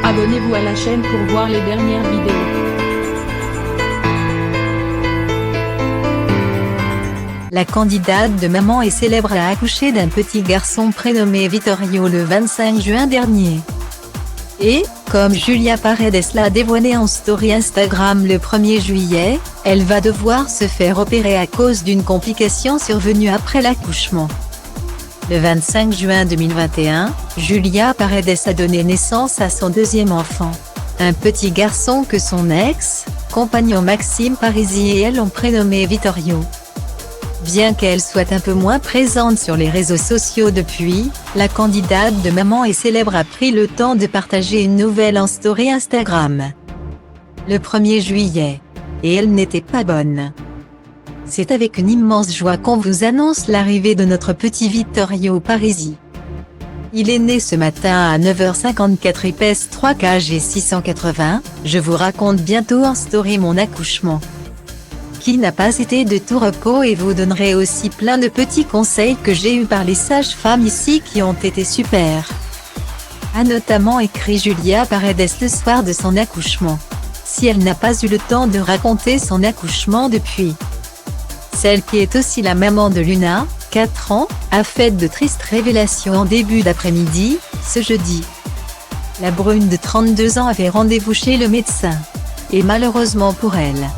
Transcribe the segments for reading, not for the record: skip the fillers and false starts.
Abonnez-vous à la chaîne pour voir les dernières vidéos. La candidate de Maman est célèbre a accouché d'un petit garçon prénommé Vittorio le 25 juin dernier. Et, comme Julia Paredes l'a dévoilé en story Instagram le 1er juillet, elle va devoir se faire opérer à cause d'une complication survenue après l'accouchement. Le 25 juin 2021, Julia Paredes a donné naissance à son deuxième enfant. Un petit garçon que son ex-compagnon Maxime Parisi et elle ont prénommé Vittorio. Bien qu'elle soit un peu moins présente sur les réseaux sociaux depuis, la candidate de Maman est célèbre a pris le temps de partager une nouvelle en story Instagram. Le 1er juillet. Et elle n'était pas bonne. C'est avec une immense joie qu'on vous annonce l'arrivée de notre petit Vittorio Parisi. Il est né ce matin à 9h54 et pèse 3 kg et 680, je vous raconte bientôt en story mon accouchement. Qui n'a pas été de tout repos et vous donnerai aussi plein de petits conseils que j'ai eus par les sages-femmes ici qui ont été super. A notamment écrit Julia Paredes le soir de son accouchement. Si elle n'a pas eu le temps de raconter son accouchement depuis. Celle qui est aussi la maman de Luna, 4 ans, a fait de tristes révélations en début d'après-midi, ce jeudi. La brune de 32 ans avait rendez-vous chez le médecin. Et malheureusement pour elle,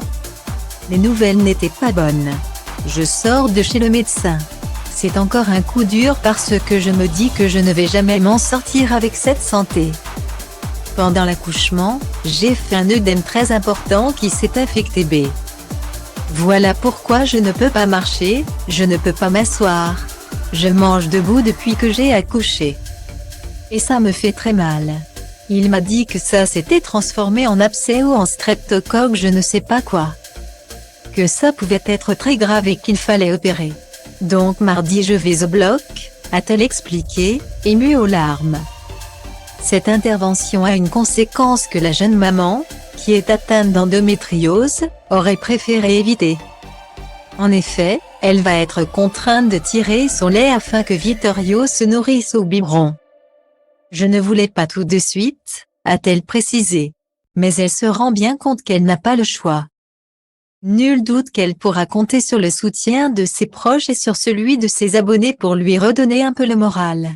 les nouvelles n'étaient pas bonnes. Je sors de chez le médecin. C'est encore un coup dur parce que je me dis que je ne vais jamais m'en sortir avec cette santé. Pendant l'accouchement, j'ai fait un œdème très important qui s'est infecté B. Voilà pourquoi je ne peux pas marcher, je ne peux pas m'asseoir. Je mange debout depuis que j'ai accouché. Et ça me fait très mal. Il m'a dit que ça s'était transformé en abcès ou en streptocoque je ne sais pas quoi. Que ça pouvait être très grave et qu'il fallait opérer. Donc mardi je vais au bloc, a-t-elle expliqué, émue aux larmes. Cette intervention a une conséquence que la jeune maman, qui est atteinte d'endométriose, aurait préféré éviter. En effet, elle va être contrainte de tirer son lait afin que Vittorio se nourrisse au biberon. Je ne voulais pas tout de suite, a-t-elle précisé. Mais elle se rend bien compte qu'elle n'a pas le choix. Nul doute qu'elle pourra compter sur le soutien de ses proches et sur celui de ses abonnés pour lui redonner un peu le moral.